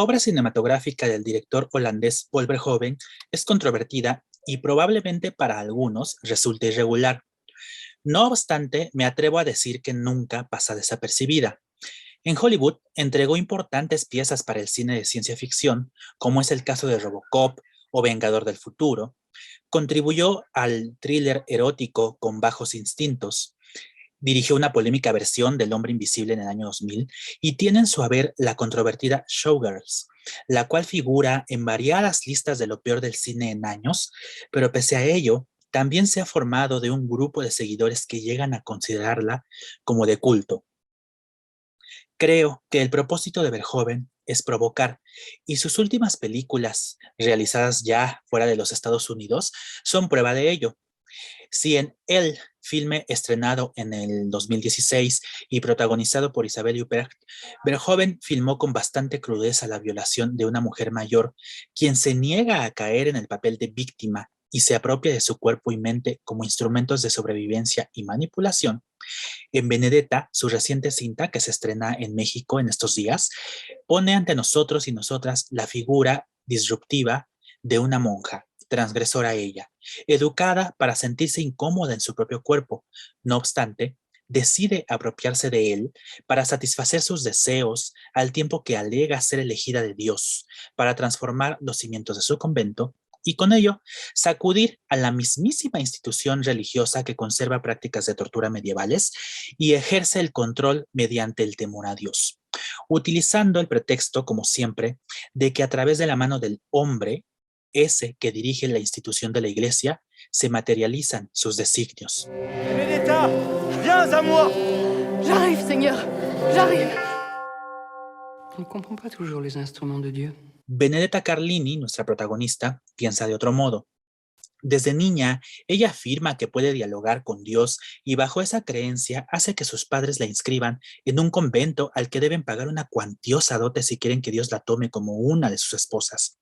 obra cinematográfica del director holandés Paul Verhoeven es controvertida y probablemente para algunos resulte irregular. No obstante, me atrevo a decir que nunca pasa desapercibida. En Hollywood entregó importantes piezas para el cine de ciencia ficción, como es el caso de Robocop o Vengador del Futuro. Contribuyó al thriller erótico Con bajos instintos. Dirigió una polémica versión del Hombre Invisible en el año 2000 y tiene en su haber la controvertida Showgirls, la cual figura en variadas listas de lo peor del cine en años, pero pese a ello, también se ha formado de un grupo de seguidores que llegan a considerarla como de culto. Creo que el propósito de Verhoeven es provocar, y sus últimas películas, realizadas ya fuera de los Estados Unidos, son prueba de ello. Si en El filme estrenado en el 2016 y protagonizado por Isabelle Huppert, Verhoeven filmó con bastante crudeza la violación de una mujer mayor, quien se niega a caer en el papel de víctima y se apropia de su cuerpo y mente como instrumentos de sobrevivencia y manipulación. En Benedetta, su reciente cinta que se estrena en México en estos días, pone ante nosotros y nosotras la figura disruptiva de una monja, transgresora ella, educada para sentirse incómoda en su propio cuerpo. No obstante, decide apropiarse de él para satisfacer sus deseos al tiempo que alega ser elegida de Dios para transformar los cimientos de su convento y con ello sacudir a la mismísima institución religiosa que conserva prácticas de tortura medievales y ejerce el control mediante el temor a Dios, utilizando el pretexto, como siempre, de que a través de la mano del hombre, ese que dirige la institución de la iglesia, se materializan sus designios. Benedetta, viens à moi! J'arrive, Seigneur, j'arrive. On ne comprend pas toujours les instruments de Dieu. Benedetta Carlini, nuestra protagonista, piensa de otro modo. Desde niña, ella afirma que puede dialogar con Dios y bajo esa creencia hace que sus padres la inscriban en un convento al que deben pagar una cuantiosa dote si quieren que Dios la tome como una de sus esposas.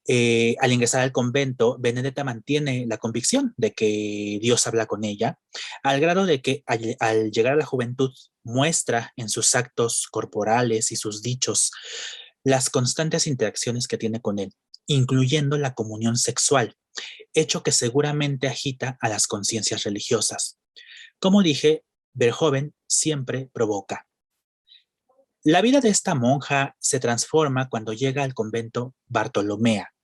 Al ingresar al convento, Benedetta mantiene la convicción de que Dios habla con ella, al grado de que al llegar a la juventud muestra en sus actos corporales y sus dichos las constantes interacciones que tiene con él, incluyendo la comunión sexual, hecho que seguramente agita a las conciencias religiosas. Como dije, Verhoeven siempre provoca. La vida de esta monja se transforma cuando llega al convento Bartolomea,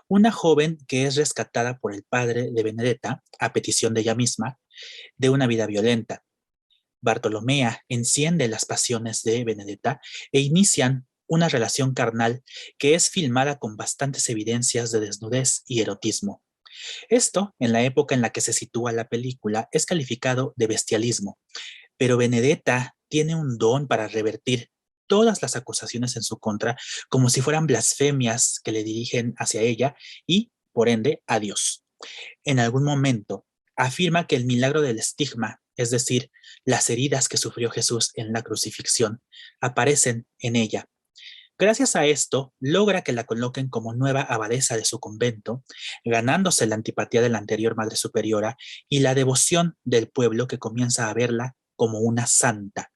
una joven que es rescatada por el padre de Benedetta, a petición de ella misma, de una vida violenta. Bartolomea enciende las pasiones de Benedetta e inician una relación carnal que es filmada con bastantes evidencias de desnudez y erotismo. Esto, en la época en la que se sitúa la película, es calificado de bestialismo, pero Benedetta tiene un don para revertir todas las acusaciones en su contra como si fueran blasfemias que le dirigen hacia ella y, por ende, a Dios. En algún momento, afirma que el milagro del estigma, es decir, las heridas que sufrió Jesús en la crucifixión, aparecen en ella. Gracias a esto, logra que la coloquen como nueva abadesa de su convento, ganándose la antipatía de la anterior Madre Superiora y la devoción del pueblo que comienza a verla como una santa.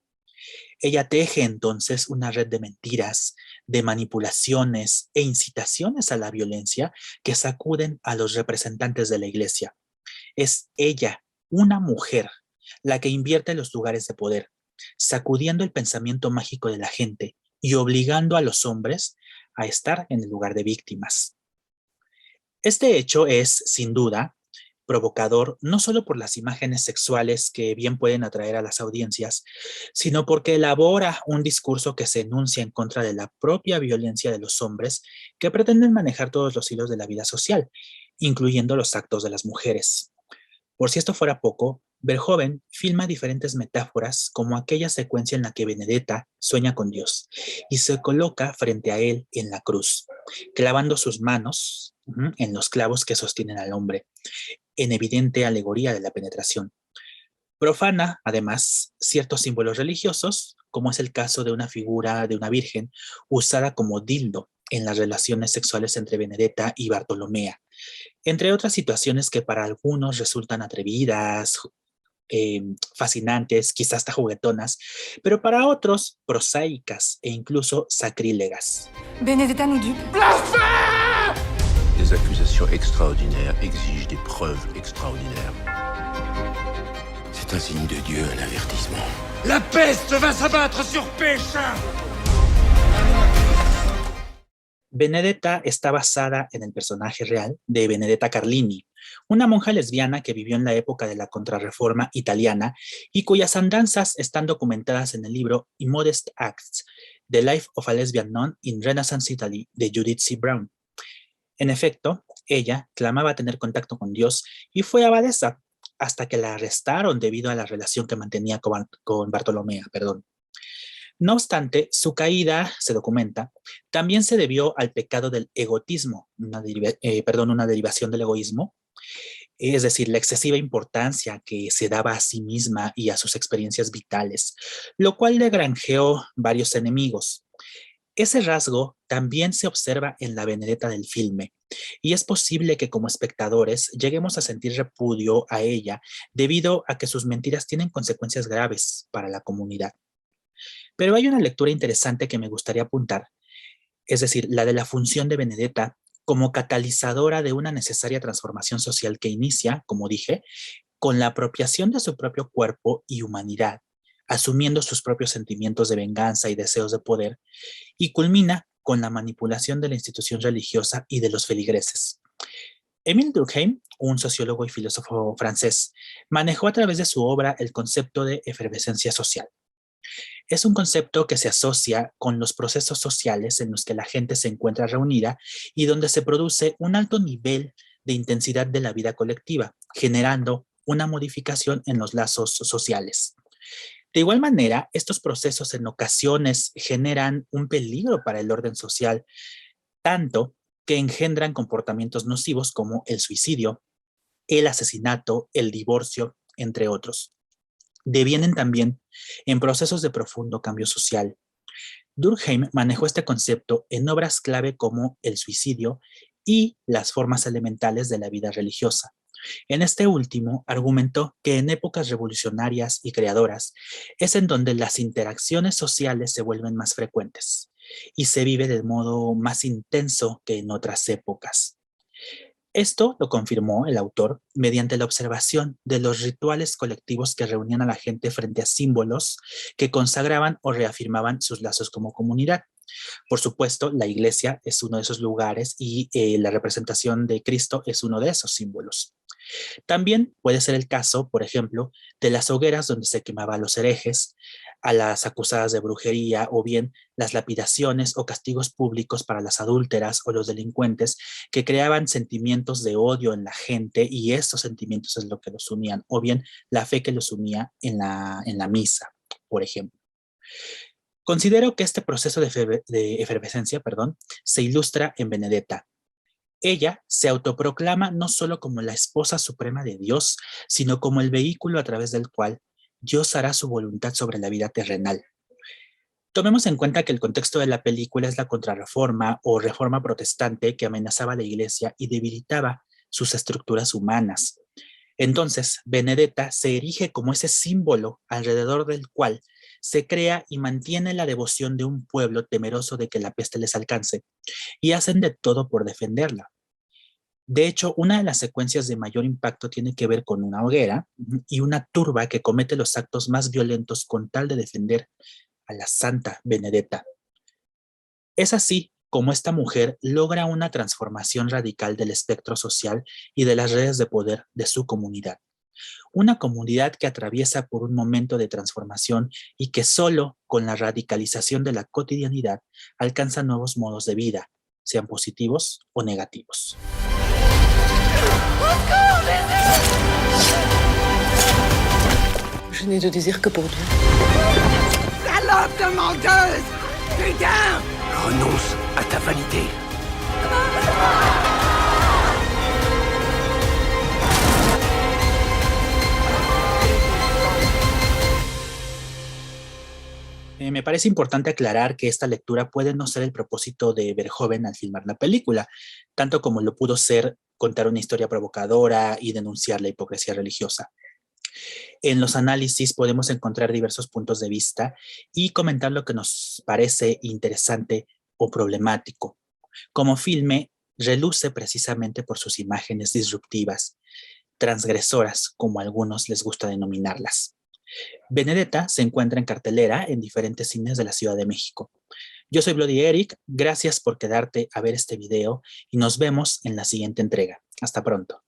Ella teje entonces una red de mentiras, de manipulaciones e incitaciones a la violencia que sacuden a los representantes de la iglesia. Es ella, una mujer, la que invierte los lugares de poder, sacudiendo el pensamiento mágico de la gente y obligando a los hombres a estar en el lugar de víctimas. Este hecho es, sin duda, provocador no solo por las imágenes sexuales que bien pueden atraer a las audiencias, sino porque elabora un discurso que se enuncia en contra de la propia violencia de los hombres que pretenden manejar todos los hilos de la vida social, incluyendo los actos de las mujeres. Por si esto fuera poco, Verhoeven filma diferentes metáforas como aquella secuencia en la que Benedetta sueña con Dios y se coloca frente a él en la cruz, clavando sus manos en los clavos que sostienen al hombre, en evidente alegoría de la penetración. Profana, además, ciertos símbolos religiosos, como es el caso de una figura de una virgen usada como dildo en las relaciones sexuales entre Benedetta y Bartolomea, entre otras situaciones que para algunos resultan atrevidas, fascinantes, quizás hasta juguetonas, pero para otros prosaicas e incluso sacrílegas. Benedetta nous dupe. Des accusations extraordinaires exigent des preuves extraordinaires. C'est un signe de Dieu, un avertissement. La peste va s'abattre sur Péchin. Benedetta está basada en el personaje real de Benedetta Carlini, una monja lesbiana que vivió en la época de la Contrarreforma italiana y cuyas andanzas están documentadas en el libro Immodest Acts, The Life of a Lesbian Nun in Renaissance Italy, de Judith C. Brown. En efecto, ella clamaba tener contacto con Dios y fue abadesa hasta que la arrestaron debido a la relación que mantenía con Bartolomea. No obstante, su caída, se documenta, también se debió al pecado del egotismo, una derivación del egoísmo, es decir, la excesiva importancia que se daba a sí misma y a sus experiencias vitales, lo cual le granjeó varios enemigos. Ese rasgo también se observa en la Benedetta del filme, y es posible que como espectadores lleguemos a sentir repudio a ella debido a que sus mentiras tienen consecuencias graves para la comunidad. Pero hay una lectura interesante que me gustaría apuntar, es decir, la de la función de Benedetta como catalizadora de una necesaria transformación social que inicia, como dije, con la apropiación de su propio cuerpo y humanidad, asumiendo sus propios sentimientos de venganza y deseos de poder, y culmina con la manipulación de la institución religiosa y de los feligreses. Émile Durkheim, un sociólogo y filósofo francés, manejó a través de su obra el concepto de efervescencia social. Es un concepto que se asocia con los procesos sociales en los que la gente se encuentra reunida y donde se produce un alto nivel de intensidad de la vida colectiva, generando una modificación en los lazos sociales. De igual manera, estos procesos en ocasiones generan un peligro para el orden social, tanto que engendran comportamientos nocivos como el suicidio, el asesinato, el divorcio, entre otros. Devienen también en procesos de profundo cambio social. Durkheim manejó este concepto en obras clave como El suicidio y Las formas elementales de la vida religiosa. En este último, argumentó que en épocas revolucionarias y creadoras es en donde las interacciones sociales se vuelven más frecuentes y se vive de modo más intenso que en otras épocas. Esto lo confirmó el autor mediante la observación de los rituales colectivos que reunían a la gente frente a símbolos que consagraban o reafirmaban sus lazos como comunidad. Por supuesto, la iglesia es uno de esos lugares y la representación de Cristo es uno de esos símbolos. También puede ser el caso, por ejemplo, de las hogueras donde se quemaba a los herejes, a las acusadas de brujería, o bien las lapidaciones o castigos públicos para las adúlteras o los delincuentes que creaban sentimientos de odio en la gente, y estos sentimientos es lo que los unían, o bien la fe que los unía en la misa, por ejemplo. Considero que este proceso de efervescencia, se ilustra en Benedetta. Ella se autoproclama no solo como la esposa suprema de Dios, sino como el vehículo a través del cual Dios hará su voluntad sobre la vida terrenal. Tomemos en cuenta que el contexto de la película es la Contrarreforma o Reforma Protestante que amenazaba a la Iglesia y debilitaba sus estructuras humanas. Entonces, Benedetta se erige como ese símbolo alrededor del cual se crea y mantiene la devoción de un pueblo temeroso de que la peste les alcance, y hacen de todo por defenderla. De hecho, una de las secuencias de mayor impacto tiene que ver con una hoguera y una turba que comete los actos más violentos con tal de defender a la santa Benedetta. Es así como esta mujer logra una transformación radical del espectro social y de las redes de poder de su comunidad. Una comunidad que atraviesa por un momento de transformación y que solo con la radicalización de la cotidianidad alcanza nuevos modos de vida, sean positivos o negativos. Je n'ai de désir que pour Dieu. Salope de menteuse! Putain! Renonce à ta vanité. Me parece importante aclarar que esta lectura puede no ser el propósito de Verhoeven al filmar la película, tanto como lo pudo ser contar una historia provocadora y denunciar la hipocresía religiosa. En los análisis podemos encontrar diversos puntos de vista y comentar lo que nos parece interesante o problemático. Como filme, reluce precisamente por sus imágenes disruptivas, transgresoras, como a algunos les gusta denominarlas. Benedetta se encuentra en cartelera en diferentes cines de la Ciudad de México. Yo soy Bloody Eric, gracias por quedarte a ver este video y nos vemos en la siguiente entrega. Hasta pronto.